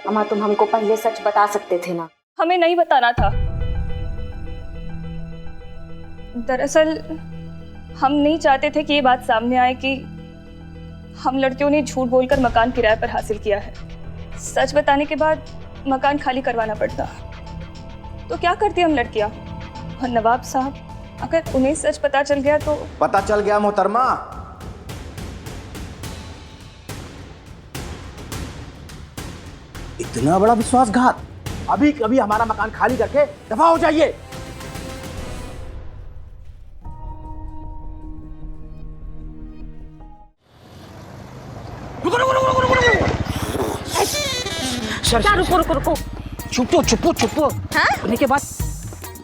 अम्मा तुम हमको पहले सच बता सकते थे ना। हमें नहीं बताना था। दरअसल हम नहीं चाहते थे कि ये बात सामने आए कि हम लड़कियों ने झूठ बोलकर मकान किराए पर हासिल किया है। सच बताने के बाद मकान खाली करवाना पड़ता तो क्या करती हम लड़कियां। और नवाब साहब, अगर उन्हें सच पता चल गया तो। पता चल गया मोहतरमा। इतना बड़ा विश्वासघात। अभी कभी हमारा मकान खाली करके दफा हो जाइए। रुको रुको रुको रुको रुको। क्या रुको रुको रुको? चुपो चुपो चुपो। हाँ? होने के बाद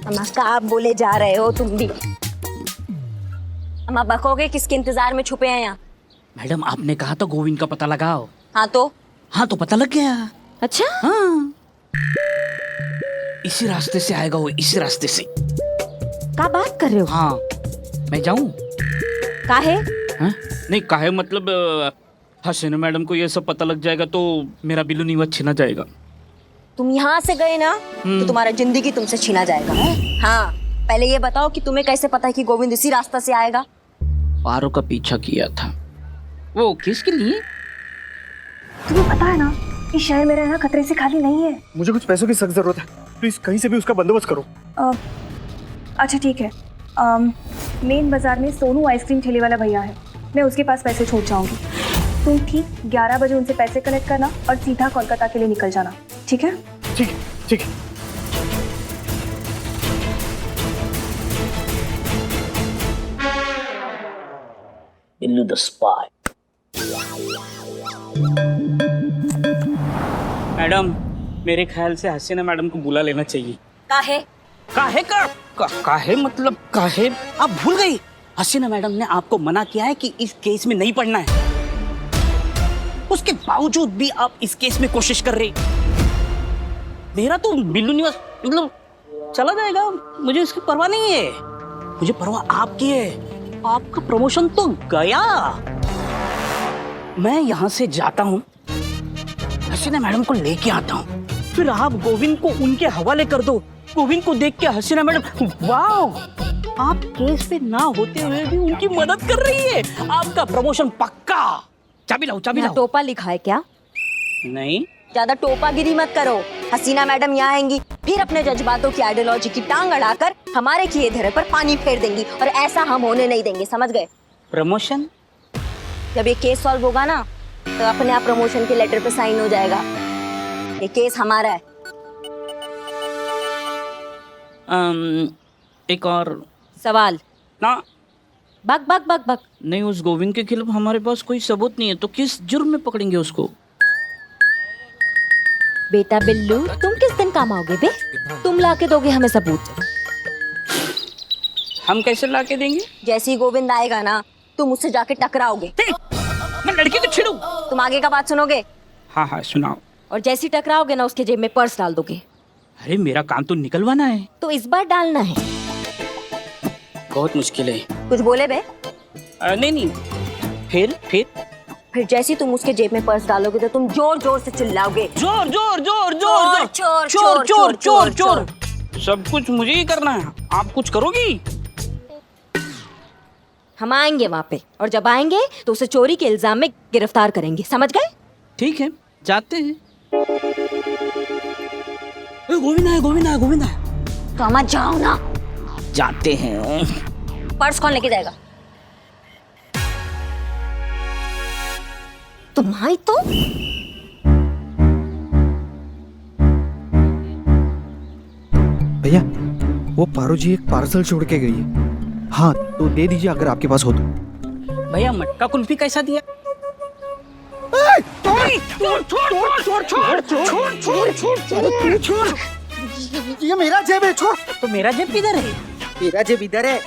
अम्मा कहाँ बोले जा रहे हो तुम भी? अम्मा बकोगे किसके इंतजार में छुपे हैं यहाँ? मैडम आपने कहा था गोविंद का पता लगाओ। हाँ तो पता लग गया। अच्छा हाँ इसी रास्ते से आएगा वो, इसी रास्ते से। क्या बात कर रहे हो? हाँ मैं जाऊं? काहे? हाँ? नहीं काहे मतलब हसीना मैडम को ये सब पता लग जाएगा तो मेरा बिल्लू नीवत छीना जाएगा। तुम यहाँ से गए ना तो तुम्हारा जिंदगी तुमसे छीना जाएगा। हाँ पहले ये बताओ कि तुम्हें कैसे पता है कि गोविंद इसी रास्ता से आएगा? पारो का पीछा किया था। वो किसके लिए? तुम्हें पता है ना इस शहर में रहना खतरे से खाली नहीं है। मुझे कुछ पैसों की सख्त जरूरत है, प्लीज कहीं से भी उसका बंदोबस्त करो। अच्छा ठीक है। मेन बाजार में सोनू आइसक्रीम ठेले वाला भैया है, मैं उसके पास पैसे छूट जाऊंगी। तुम ठीक 11 बजे उनसे पैसे कलेक्ट करना और सीधा कोलकाता के लिए निकल जाना, ठीक है? ठीक है ठीक है। Billu the spy. मैडम मेरे ख्याल से हसीना मैडम को बुला लेना चाहिए। काहे? काहे मतलब काहे? आप भूल गई हसीना मैडम ने आपको मना किया है कि इस केस में नहीं पढ़ना है। उसके बावजूद भी आप इस केस में कोशिश कर रहे। मेरा तो बिल्लू निवास मतलब चला जाएगा, मुझे उसकी परवाह नहीं है। मुझे परवाह आपकी है। आपका प्रमोशन तो गया। मैं यहाँ से जाता हूँ, हसीना मैडम को लेके आता हूँ, फिर आप गोविंद को उनके हवाले कर दो। गोविंद को देख के हसीना मैडम वाह, आप केस पे ना होते हुए भी उनकी मदद कर रही है। आपका प्रमोशन पक्का। चाबी लाओ चाबी लाओ। टोपा लिखा है क्या? नहीं ज्यादा टोपागिरी मत करो। हसीना मैडम यहाँ आएंगी फिर अपने जज्बातों की आइडियोलॉजी की टांग अड़ाकर हमारे किए धरे पर पानी फेर देंगी और ऐसा हम होने नहीं देंगे, समझ गए? प्रमोशन जब ये केस सॉल्व होगा ना तो अपने आप प्रमोशन के लेटर पे साइन हो जाएगा। ये केस हमारा है। एक और सवाल ना। बक बक बक बक। नहीं उस गोविंद के खिलाफ हमारे पास कोई सबूत नहीं है तो किस जुर्म में पकड़ेंगे उसको? बेटा बिल्लू तुम किस दिन काम आओगे बे? तुम लाके दोगे हमें सबूत। हम कैसे लाके देंगे? जैसे ही गोविंद आएगा ना तुम उससे जाके टकराओगे। मैं लड़की को छेड़ू? तुम आगे का बात सुनोगे? हाँ सुनाओ। और जैसे ही टकराओगे ना उसके जेब में पर्स डाल दोगे। अरे मेरा काम तो निकलवाना है। तो इस बार डालना है। बहुत मुश्किल है। कुछ बोले बे? नहीं फिर जैसे ही तुम उसके जेब में पर्स डालोगे तो तुम जोर जोर से चिल्लाओगे, जोर जोर जोर चोर चोर चोर चोर चोर चोर। सब कुछ मुझे ही करना है, आप कुछ करोगी? हम आएंगे वहाँ पे और जब आएंगे तो उसे चोरी के इल्जाम में गिरफ्तार करेंगे, समझ गए? ठीक है जाते हैं। गोविंद आया। तो हम जाओ ना। जाते हैं। पर्स कौन लेके जाएगा? तुम आई तो भैया वो पारो जी एक पार्सल छोड़ के गई है। हाँ तो दे दीजिए अगर आपके पास हो तो। भैया मटका कुल्फी कैसा दिया? छोड़ ये मेरा जेब है, छोड़। तो मेरा जेब किधर है? मेरा जेब इधर है।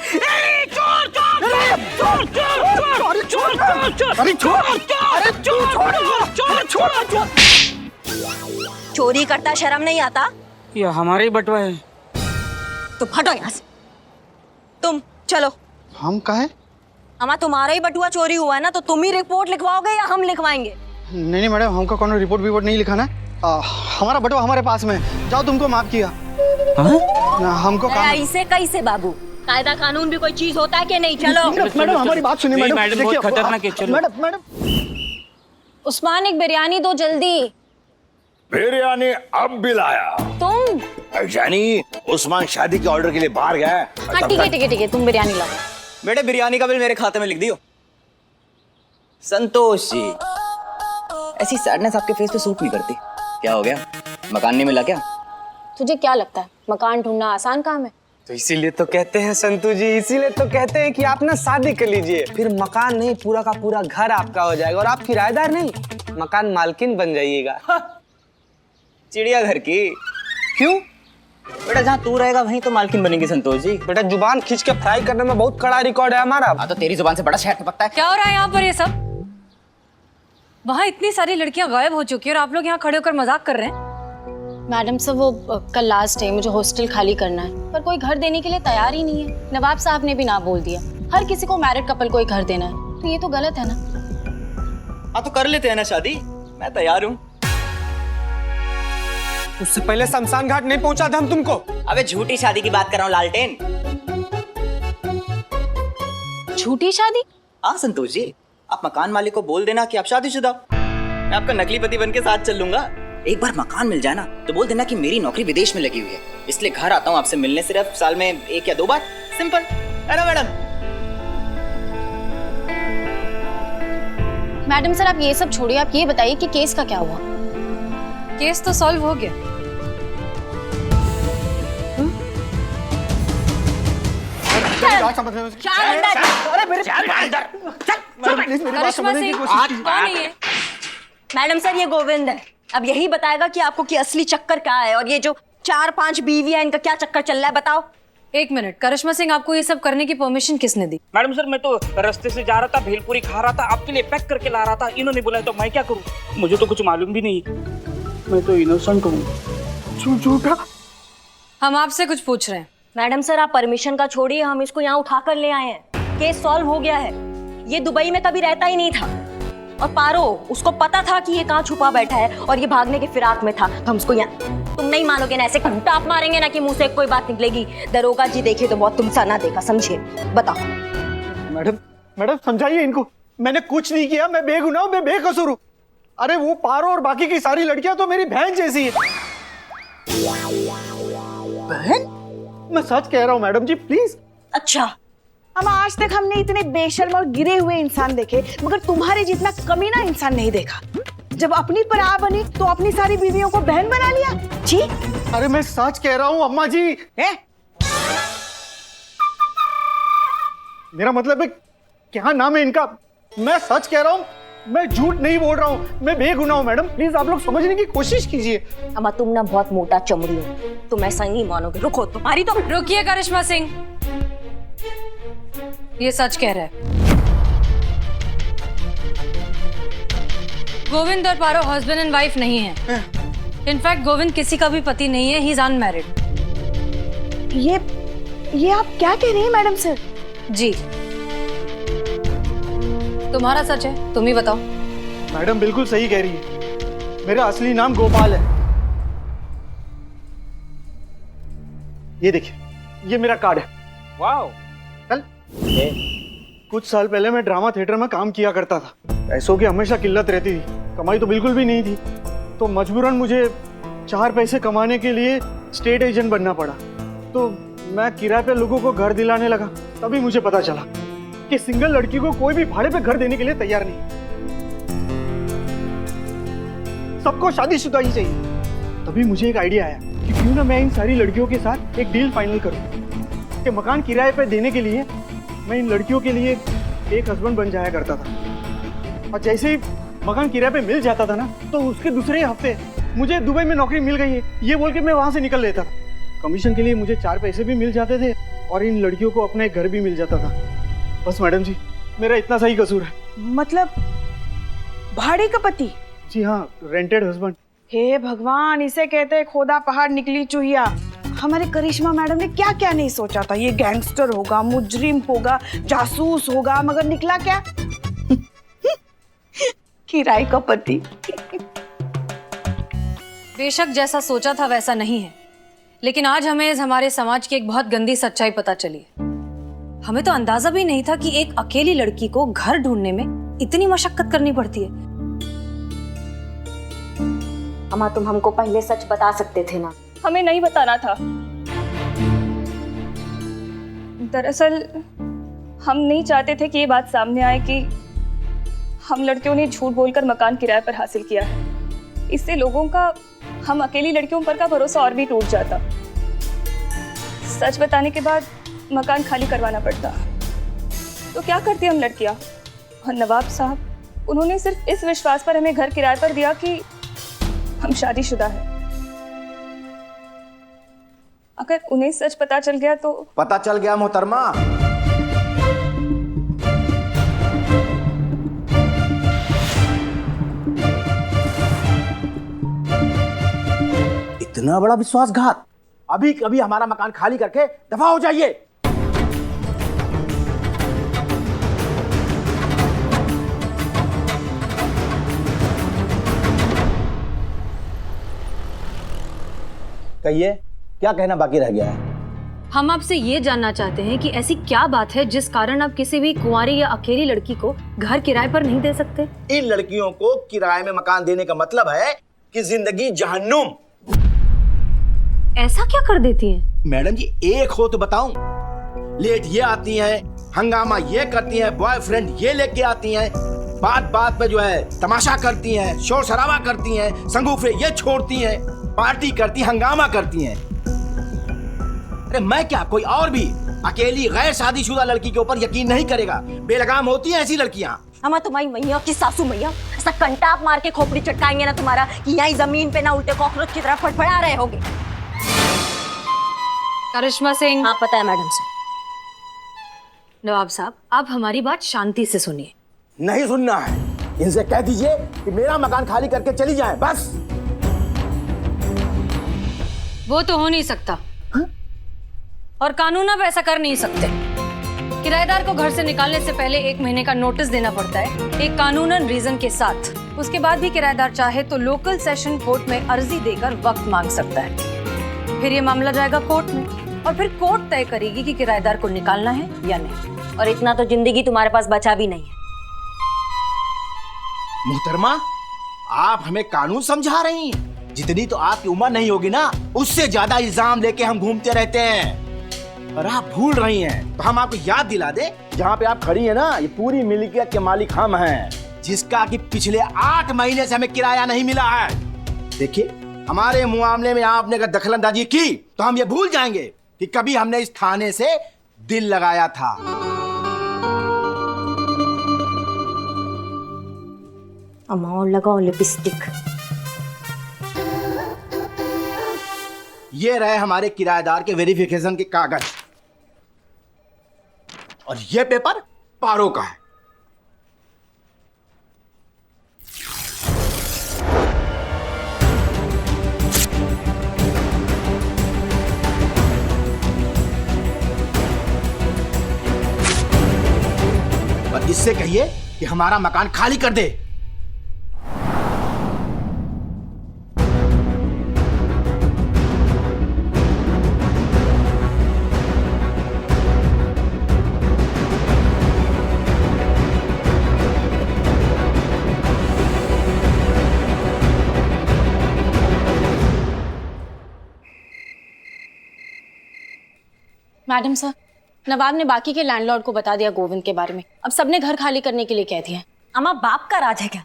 चोरी करता शर्म नहीं आता? ये हमारे ही बटवा है। तो हटो यहाँ से। तुम चलो। हम कहा है? हमारा तुम्हारा ही बटुआ चोरी हुआ है ना तो तुम ही रिपोर्ट लिखवाओगे या हम लिखवाएंगे? नहीं मैडम, हमका कोनो रिपोर्ट नहीं लिखाना है। हमारा बटुआ हमारे पास में है। जाओ, तुमको माफ किया। हमको काम। ऐसे कैसे बाबू, कायदा कानून भी कोई चीज होता है कि नहीं? चलो मैडम हमारी बात सुनिए। नहीं, मैडम मैडम, बहुत खतरनाक है, चलो। मैडम उस्मान, एक बिरयानी दो जल्दी। बिरयानी अब भी लाया। तुम? जानी उस्मान शादी के ऑर्डर के लिए बाहर गया है। हाँ ठीक है, तुम बिरयानी लाओ। बेटे बिरयानी का बिल मेरे खाते में लिख दियो। संतोष जी, ऐसी सैडनेस आपके फेस पे सूट नहीं करती। क्या हो गया, मकान नहीं मिला क्या? तुझे क्या लगता है मकान ढूंढना आसान काम है? तो इसीलिए तो कहते हैं संतू जी, इसीलिए तो कहते हैं कि आप ना शादी कर लीजिए, फिर मकान नहीं पूरा का पूरा घर आपका हो जाएगा और आप किराएदार नहीं मकान मालकिन बन जाइएगा। चिड़ियाघर की। क्यों? बेटा जहाँ तू रहेगा वहीं तो मालकिन बनेगी संतोष जी। बेटा जुबान खींच के फ्राई करने में बहुत कड़ा रिकॉर्ड है हमारा। हाँ तो तेरी जुबान से बड़ा शहर टपकता है। क्या हो रहा है यहाँ पर ये सब? वहाँ इतनी सारी लड़कियां गायब हो चुकी है और आप लोग यहाँ खड़े होकर मजाक कर रहे हैं। मैडम सर, वो कल लास्ट है, मुझे हॉस्टल खाली करना है, पर कोई घर देने के लिए तैयार ही नहीं है। नवाब साहब ने भी ना बोल दिया। हर किसी को मैरिड कपल को ही घर देना है, तो ये तो गलत है ना। हाँ तो कर लेते हैं ना शादी, मैं तैयार हूँ। उससे पहले शमशान घाट नहीं पहुंचा था हम तुमको। अबे झूठी शादी की बात कर रहा हूँ लालटेन। झूठी शादी? हाँ संतोष जी, आप मकान मालिक को बोल देना कि आप शादीशुदा हो। मैं आपका नकली पति बन के साथ चल लूंगा। एक बार मकान मिल जाए ना तो बोल देना कि मेरी नौकरी विदेश में लगी हुई है, इसलिए घर आता हूँ आपसे मिलने सिर्फ साल में 1 या 2 बार। सिंपल है ना मैडम? मैडम सर, आप ये सब छोड़िए, आप ये बताइए कि केस का क्या हुआ? केस तो सॉल्व हो गया। करिश्मा सिंह कौन है ये? मैडम सर, ये गोविंद है। अब यही बताएगा कि आपको कि असली चक्कर क्या है और ये जो 4-5 बीवी है, इनका क्या चक्कर चल रहा है, बताओ। 1 मिनट, करिश्मा सिंह, आपको ये सब करने की परमिशन किसने दी? मैडम सर, मैं तो रास्ते से जा रहा था, भेलपुरी खा रहा था, आपके लिए पैक करके ला रहा था, इन्होंने बुलाया तो मैं क्या करूं? मुझे तो कुछ मालूम भी नहीं, मैं तो इनोसेंट हूँ। झूठा। हम आपसे कुछ पूछ रहे हैं। मैडम सर, आप परमिशन का छोड़िए, हम इसको यहाँ उठा कर ले आए हैं। केस सॉल्व हो गया है। ये दुबई में कभी रहता ही नहीं था और पारो, उसको पता था कि ये कहाँ छुपा बैठा है और ये भागने के फिराक में था। हम उसको यहाँ, तुम नहीं मानोगे ना, ऐसे टाप मारेंगे ना कि मुंह से कोई बात निकलेगी। दरोगा जी देखे तो बहुत तुमसा ना देखा, समझिए। बताओ। मैडम समझाइए इनको, मैंने कुछ नहीं किया, मैं बेगुनाह हूं, मैं बेकसूर हूं। अरे वो पारो और बाकी की सारी लड़कियां तो मेरी बहन जैसी है। बहन? मैं सच कह रहा हूं मैडम जी, प्लीज। अच्छा, हम आज तक हमने इतने बेशर्म और गिरे हुए इंसान देखे, मगर तुम्हारे जितना कमीना इंसान नहीं देखा। जब अपनी पराया बनी तो अपनी सारी बीवियों को बहन बना लिया। जी, अरे मैं सच कह रहा हूं अम्मा जी। मेरा मतलब है, क्या नाम है इनका? मैं सच कह रहा हूं, मैं झूठ नहीं बोल रहा हूं, मैं बेगुनाह हूं। मैडम प्लीज आप लोग समझने की कोशिश कीजिए। अम्मा तुम ना बहुत मोटा चमड़ी हो, तुम ऐसा नहीं मानोगे। रुको, तुम्हारी तो। रुकिए करिश्मा सिंह, ये सच कह रहा है। गोविंद और पारो हस्बैंड एंड वाइफ नहीं है। इनफैक्ट गोविंद किसी का भी पति नहीं है, ही इज अनमैरिड। ये आप क्या कह रही हैं मैडम सर? जी, तुम्हारा सच है, तुम ही बताओ। मैडम बिल्कुल सही कह रही है, मेरा असली नाम गोपाल है। ये देखिए, ये मेरा कार्ड है। वाओ। कल कुछ साल पहले मैं ड्रामा थिएटर में काम किया करता था। पैसों की हमेशा किल्लत रहती थी, कमाई तो बिल्कुल भी नहीं थी, तो मजबूरन मुझे 4 पैसे कमाने के लिए स्टेट एजेंट बनना पड़ा। तो मैं किराए पे लोगों को घर दिलाने लगा। तभी मुझे पता चला कि सिंगल लड़की को कोई भी भाड़े पे घर देने के लिए तैयार नहीं, सबको शादीशुदा ही चाहिए। तभी मुझे एक आइडिया आया कि क्यों ना मैं इन सारी लड़कियों के साथ एक डील फाइनल करूं कि मकान किराए पे देने के लिए मैं इन लड़कियों के लिए एक हस्बैंड बन जाया करता था। और जैसे ही मकान किराए पे मिल जाता था ना, तो उसके दूसरे हफ्ते मुझे दुबई में नौकरी मिल गई है, ये बोल के मैं वहां से निकल लेता था। कमीशन के लिए मुझे 4 पैसे भी मिल जाते थे और इन लड़कियों को अपना एक घर भी मिल जाता था। बस मैडम जी, मेरा इतना सा ही कसूर है। मतलब भाड़े का पति? जी हाँ, रेंटेड हस्बैंड। हे भगवान, इसे कहते हैं खोदा पहाड़ निकली चूहिया। हमारे करिश्मा मैडम ने क्या क्या नहीं सोचा था। ये गैंगस्टर होगा, मुजरिम होगा, जासूस होगा, मगर निकला क्या? किराए का पति। बेशक जैसा सोचा था वैसा नहीं है, लेकिन आज हमें हमारे समाज की एक बहुत गंदी सच्चाई पता चली है। हमें तो अंदाजा भी नहीं था कि एक अकेली लड़की को घर ढूंढने में इतनी मशक्कत करनी पड़ती है। अम्मा, तुम हमको पहले सच बता सकते थे ना। हमें नहीं बताना था। दरअसल हम नहीं चाहते थे कि ये बात सामने आए कि हम लड़कियों ने झूठ बोलकर मकान किराए पर हासिल किया है। इससे लोगों का हम अकेली लड़कियों पर का भरोसा और भी टूट जाता। सच बताने के बाद मकान खाली करवाना पड़ता। तो क्या करती हम लड़कियां? और नवाब साहब, उन्होंने सिर्फ इस विश्वास पर हमें घर किराए पर दिया कि हम शादीशुदा हैं। अगर उन्हें सच पता चल गया तो? पता चल गया मोहतरमा। इतना बड़ा विश्वासघात। अभी कभी हमारा मकान खाली करके दफा हो जाइए। कहिए, क्या कहना बाकी रह गया है? हम आपसे ये जानना चाहते हैं कि ऐसी क्या बात है जिस कारण आप किसी भी कुंवारी या अकेली लड़की को घर किराए पर नहीं दे सकते? इन लड़कियों को किराए में मकान देने का मतलब है कि जिंदगी जहन्नुम। ऐसा क्या कर देती हैं? मैडम जी, एक हो तो बताऊं। लेट ये आती हैं, हंगामा ये करती हैं, बॉयफ्रेंड ये लेके आती हैं, बात बात पे जो है तमाशा करती हैं, शोर शराबा करती हैं, संगूफे ये छोड़ती हैं, पार्टी करती, हंगामा करती हैं। अरे मैं क्या, कोई और भी अकेली गैर शादीशुदा लड़की के ऊपर यकीन नहीं करेगा? बेलगाम होती हैं ऐसी लड़कियां। अम्मा, तुम्हारी मैया की सासू मैया ऐसा कंटाप मार के खोपड़ी चटकाएंगे ना तुम्हारा कि यहीं जमीन पे ना उल्टे कॉकरोच की तरह फड़फड़ा रहे होगे। करिश्मा सिंह। हाँ, पता है मैडम से। नवाब साहब, आप हमारी बात शांति से सुनिए। नहीं सुनना है। इनसे कह दीजिए कि मेरा मकान खाली करके चली जाए, बस। वो तो हो नहीं सकता। हा? और कानून आप ऐसा कर नहीं सकते। किराएदार को घर से निकालने से पहले 1 महीने का नोटिस देना पड़ता है, एक कानूनन रीजन के साथ। उसके बाद भी किराएदार चाहे तो लोकल सेशन कोर्ट में अर्जी देकर वक्त मांग सकता है। फिर ये मामला जाएगा कोर्ट में और फिर कोर्ट तय करेगी कि किराएदार को निकालना है या नहीं। और इतना तो जिंदगी तुम्हारे पास बचा भी नहीं है। मोहतरमा, आप हमें कानून समझा रही हैं। जितनी तो आपकी उम्र नहीं होगी ना, उससे ज्यादा इल्जाम लेके हम घूमते रहते हैं। और आप भूल रही हैं तो हम आपको याद दिला दे, जहाँ पे आप खड़ी हैं ना, ये पूरी मिल्कियत के मालिक हम हैं, जिसका कि पिछले 8 महीने से हमें किराया नहीं मिला है। देखिए, हमारे मामले में आपने अगर दखलंदाजी की तो हम ये भूल जाएंगे कि कभी हमने इस थाने से दिल लगाया था। अम्मा, और लगाओ लिपस्टिक। ये रहे हमारे किराएदार के वेरिफिकेशन के कागज, और ये पेपर पारो का है। और इससे कहिए कि हमारा मकान खाली कर दे। मैडम सर, नवाब ने बाकी के लैंडलॉर्ड को बता दिया गोविंद के बारे में। अब सबने घर खाली करने के लिए कह दिया। अम्मा, बाप का राज है क्या?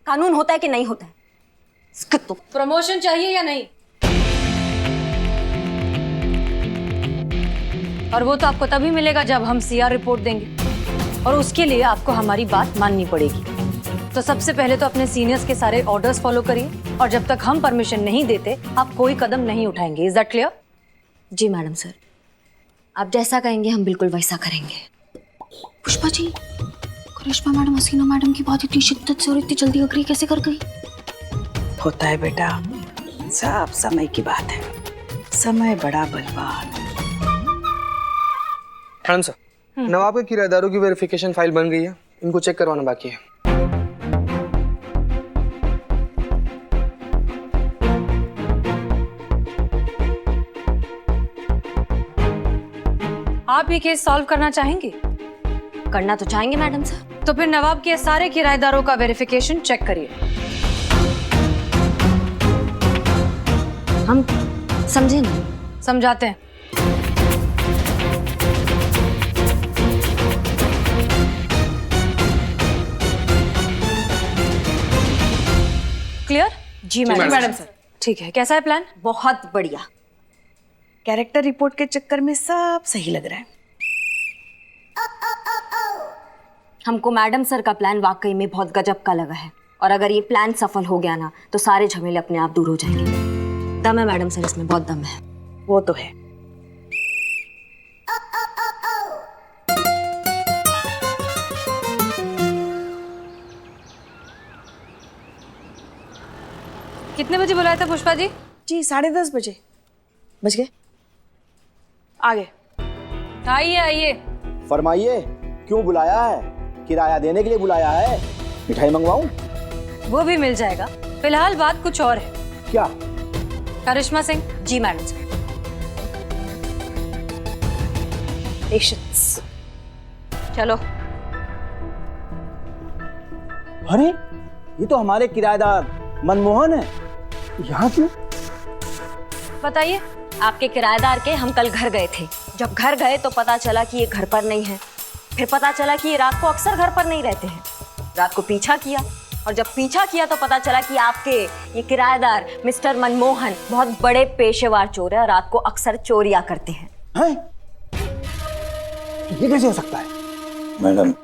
कानून होता है कि नहीं होता है? इसका तो प्रमोशन चाहिए या नहीं? और वो तो आपको तभी मिलेगा जब हम सीआर रिपोर्ट देंगे, और उसके लिए आपको हमारी बात माननी पड़ेगी। तो सबसे पहले तो अपने सीनियर्स के सारे ऑर्डर्स फॉलो करिए, और जब तक हम परमिशन नहीं देते आप कोई कदम नहीं उठाएंगे। Is that clear? जी मैडम सर, आप जैसा कहेंगे हम बिल्कुल वैसा करेंगे। पुष्पा जी, करिश्मा मैडम हसीना मैडम की बात इतनी शिद्दत से और इतनी जल्दी अग्री कैसे कर गई? होता है बेटा, सब समय की बात है। समय बड़ा बलवान। मैडम सर, नवाब के किराएदारों की वेरिफिकेशन फाइल बन गई है, इनको चेक करवाना बाकी है। आप ये केस सॉल्व करना चाहेंगे? करना तो चाहेंगे मैडम सर। तो फिर नवाब के सारे किराएदारों का वेरिफिकेशन चेक करिए। हम समझे नहीं। समझाते हैं। क्लियर? जी मैडम सर। ठीक है, कैसा है प्लान? बहुत बढ़िया। कैरेक्टर रिपोर्ट के चक्कर में सब सही लग रहा है। हमको मैडम सर का प्लान वाकई में बहुत गजब का लगा है, और अगर ये प्लान सफल हो गया ना तो सारे झमेले अपने आप दूर हो जाएंगे। दम है मैडम सर, इसमें बहुत दम है। वो तो है। कितने बजे बुलाया था पुष्पा जी? जी 10:30 बजे। बज गए? आ गए। आइए आइए। फरमाइए, क्यों बुलाया है? किराया देने के लिए बुलाया है? मिठाई मंगवाऊं? वो भी मिल जाएगा। फिलहाल बात कुछ और है। क्या? करिश्मा सिंह। जी मैडम सर। पेशेंस। चलो। अरे ये तो हमारे किराएदार मनमोहन है। यहाँ क्यों? बताइए। आपके किराएदार के हम कल घर गए थे। जब घर गए तो पता चला कि ये घर पर नहीं है। फिर पता चला कि ये रात को अक्सर घर पर नहीं रहते हैं। रात को पीछा किया, और जब पीछा किया तो पता चला कि आपके ये किराएदार मिस्टर मनमोहन बहुत बड़े पेशेवर चोर है, रात को अक्सर चोरियां करते हैं। हैं? ये कैसे हो सकता है? मैडम,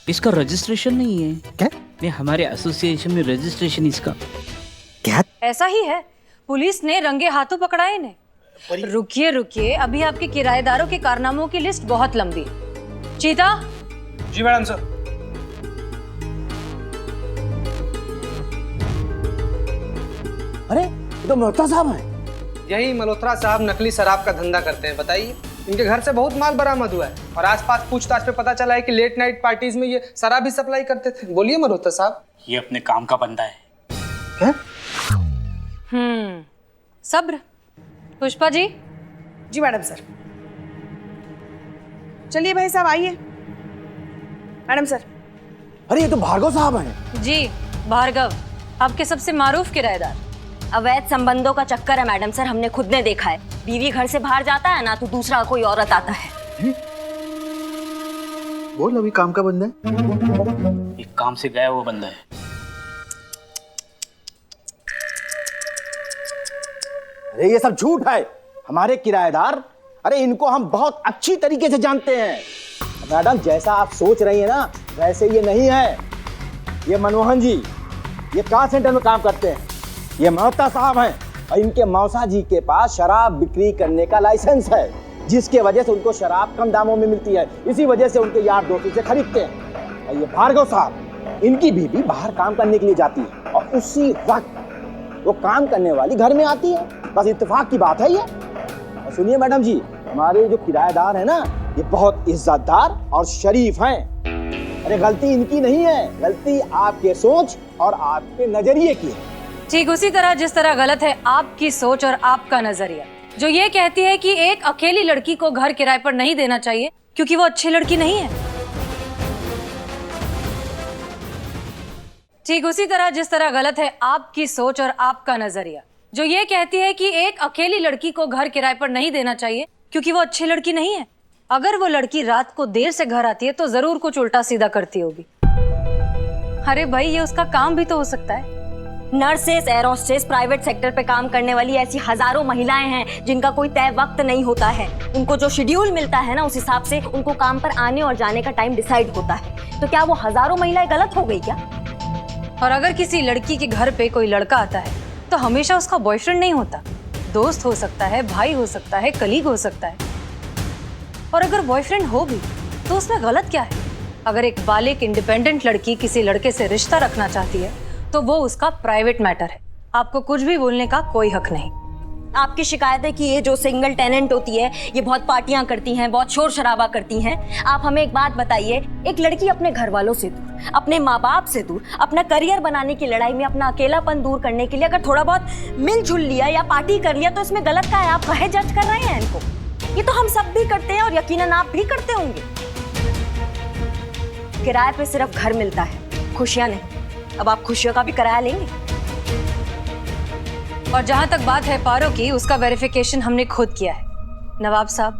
इसका रजिस्ट्रेशन नहीं है क्या? नहीं, हमारे एसोसिएशन में रजिस्ट्रेशन इसका। क्या? ऐसा ही है, पुलिस ने रंगे हाथों पकड़ा है इन्हें। रुकिए रुकिए, अभी आपके किराएदारों के कारनामों की लिस्ट बहुत लंबी है। चीता। जी मैडम सर। अरे ये तो मल्होत्रा साहब हैं। यही मल्होत्रा साहब नकली शराब का धंधा करते हैं। बताइए, इनके घर से बहुत माल बरामद हुआ है, और आसपास पूछताछ पे पता चला है कि लेट नाइट पार्टीज में ये शराब भी सप्लाई करते थे। बोलिए मल्होत्रा साहब। ये अपने काम का बंदा है। क्या? सब्र। पुष्पा जी। जी मैडम सर। चलिए भाई साहब आइए। Madam sir. अरे ये तो भार्गव साहब हैं। जी भार्गव, आपके सबसे मारूफ किराएदार। अवैध संबंधों का चक्कर है मैडम सर, हमने खुद ने देखा है। बीवी घर से बाहर जाता है ना तो दूसरा कोई औरत आता है। बोल, अभी काम का बंदा है। एक काम से गया वो बंदा है। अरे ये सब झूठ है। हमारे किराएदार, अरे इनको हम बहुत अच्छी तरीके से जानते हैं। मैडम, जैसा आप सोच रही है ना वैसे ये नहीं है। ये मनमोहन जी ये कार सेंटर में काम करते हैं। ये मल्होत्रा साहब हैं, और इनके मौसा जी के पास शराब बिक्री करने का लाइसेंस है, जिसके वजह से उनको शराब कम दामों में मिलती है। इसी वजह से उनके यार दोस्तों से खरीदते हैं। और ये भार्गव साहब, इनकी बीवी बाहर काम करने के लिए जाती है, और उसी वक्त वो काम करने वाली घर में आती है। बस इत्तेफाक की बात है ये। और सुनिए मैडम जी, हमारे जो किराएदार है ना ये बहुत इज्जतदार और शरीफ हैं। अरे गलती इनकी नहीं है, गलती आपके सोच और आपके नजरिए की है। ठीक उसी तरह जिस तरह गलत है आपकी सोच और आपका नजरिया, जो ये कहती है कि एक अकेली लड़की को घर किराए पर नहीं देना चाहिए क्योंकि वो अच्छी लड़की नहीं है। ठीक उसी तरह जिस तरह गलत है आपकी सोच और आपका नजरिया, जो ये कहती है कि एक अकेली लड़की को घर किराए पर नहीं देना चाहिए क्योंकि वो अच्छी लड़की नहीं है। अगर वो लड़की रात को देर से घर आती है तो जरूर कुछ उल्टा सीधा करती होगी। अरे भाई, ये उसका काम भी तो हो सकता है। Nurses, air hostess, private sector पे काम करने वाली ऐसी हजारों महिलाएं हैं जिनका कोई तय वक्त नहीं होता है। उनको जो शेड्यूल मिलता है ना उस हिसाब से उनको काम पर आने और जाने का टाइम डिसाइड होता है। तो क्या वो हजारों महिलाएं गलत हो गई क्या? और अगर किसी लड़की के घर पे कोई लड़का आता है तो हमेशा उसका बॉयफ्रेंड नहीं होता, दोस्त हो सकता है, भाई हो सकता है, कलीग हो सकता है। और अगर बॉयफ्रेंड हो भी तो उसमें गलत क्या है? अगर एक बालिग इंडिपेंडेंट लड़की किसी लड़के से रिश्ता रखना चाहती है तो वो उसका प्राइवेट मैटर है, आपको कुछ भी बोलने का कोई हक नहीं। आपकी शिकायत है कि ये जो सिंगल टेनेंट होती है ये बहुत पार्टियां करती हैं, बहुत शोर शराबा करती हैं। आप हमें एक बात बताइए, एक लड़की अपने घर वालों से दूर, अपने माँ बाप से दूर, अपना करियर बनाने की लड़ाई में अपना अकेलापन दूर करने के लिए अगर थोड़ा बहुत मिलजुल लिया या पार्टी कर लिया तो इसमें गलत क्या है? आप काहे जज कर रहे हैं इनको? ये तो हम सब भी करते हैं और यकीनन आप भी करते होंगे। किराए पे सिर्फ घर मिलता है, खुशियां नहीं। अब आप खुशियों का भी किराया लेंगे। और जहां तक बात है पारो की, उसका वेरिफिकेशन हमने खुद किया है। नवाब साहब,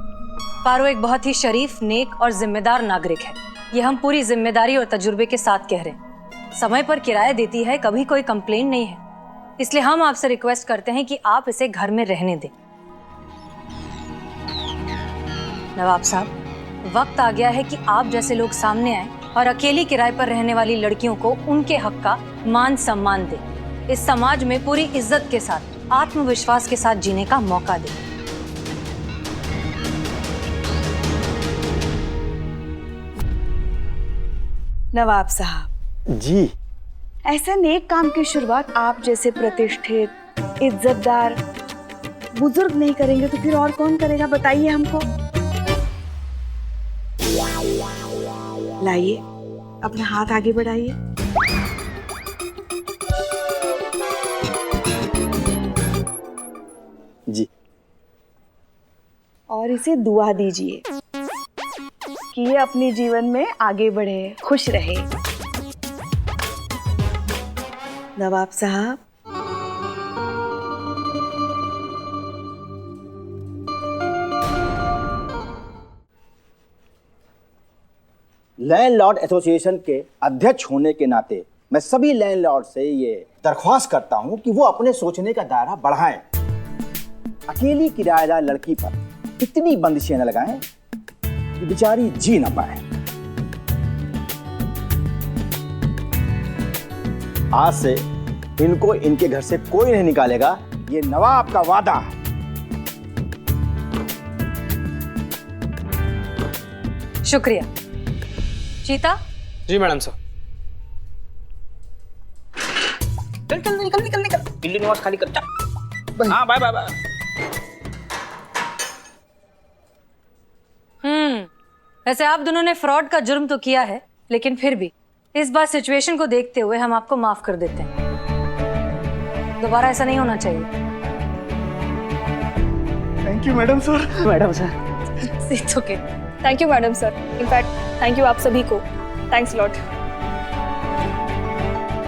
पारो एक बहुत ही शरीफ, नेक और जिम्मेदार नागरिक है। ये हम पूरी जिम्मेदारी और तजुर्बे के साथ कह रहे हैं। समय पर किराया देती है, कभी कोई कंप्लेंट नहीं है। इसलिए हम आपसे रिक्वेस्ट करते हैं कि आप इसे घर में रहने दें। नवाब साहब, वक्त आ गया है कि आप जैसे लोग सामने आए और अकेली किराए पर रहने वाली लड़कियों को उनके हक का मान सम्मान दें। इस समाज में पूरी इज्जत के साथ, आत्मविश्वास के साथ जीने का मौका दें। नवाब साहब जी, ऐसा नेक काम की शुरुआत आप जैसे प्रतिष्ठित, इज्जतदार बुजुर्ग नहीं करेंगे तो फिर और कौन करेगा, बताइए हमको। लाइए, अपना हाथ आगे बढ़ाइए। जी। और इसे दुआ दीजिए कि ये अपने जीवन में आगे बढ़े, खुश रहे। नवाब साहब, लैंडलॉर्ड एसोसिएशन के अध्यक्ष होने के नाते मैं सभी लैंडलॉर्ड से ये दरख्वास्त करता हूं कि वो अपने सोचने का दायरा बढ़ाएं। अकेली किराएदार लड़की पर इतनी बंदिशें न लगाएं कि बेचारी जी न पाए। आज से इनको इनके घर से कोई नहीं निकालेगा, ये नवाब का वादा है। शुक्रिया। चीता, जी मैडम साहब। चल चल निकल निकल निकल, दिल्ली निवास खाली कर। चल। हाँ, बाय बाय बाय। वैसे आप दोनों ने फ्रॉड का जुर्म तो किया है, लेकिन फिर भी इस बार सिचुएशन को देखते हुए हम आपको माफ कर देते हैं। दोबारा ऐसा नहीं होना चाहिए। Thank you madam sir. Madam sir, it's okay. Thank you madam sir. In fact thank you आप सभी को। Thanks lot.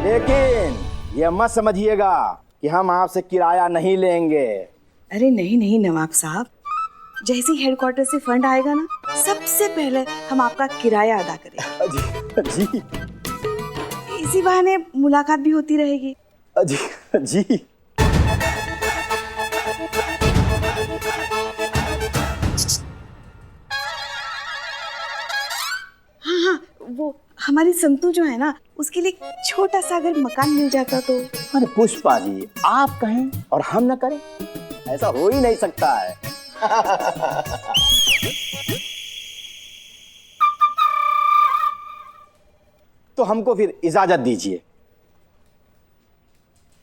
लेकिन ये मत समझिएगा कि हम आपसे किराया नहीं लेंगे। अरे नहीं नहीं नवाब साहब, जैसे ही हेडक्वार्टर से फंड आएगा ना, सबसे पहले हम आपका किराया अदा करेंगे। जी जी इसी बहाने मुलाकात भी होती रहेगी। जी जी। हाँ हाँ, वो हमारी संतू जो है ना, उसके लिए छोटा सा अगर मकान मिल जाता तो। अरे पुष्पा जी, आप कहें और हम न करें, ऐसा हो ही नहीं सकता है। तो हमको फिर इजाजत दीजिए।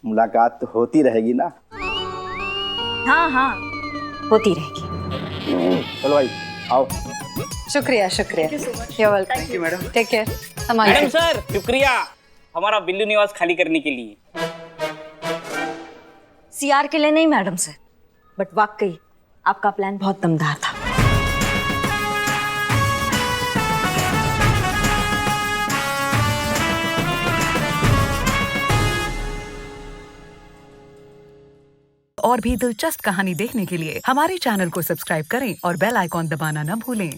मुलाकात तो होती रहेगी ना? हाँ हाँ, होती रहेगी। चलो भाई, आओ। शुक्रिया शुक्रिया। You're welcome. Thank you madam. Take care. संभालिए। मैडम सर, शुक्रिया हमारा बिल्लू निवास खाली करने के लिए। सीआर के लिए नहीं मैडम सर, बट वाकई आपका प्लान बहुत दमदार था। और भी दिलचस्प कहानी देखने के लिए हमारे चैनल को सब्सक्राइब करें और बेल आइकॉन दबाना न भूलें।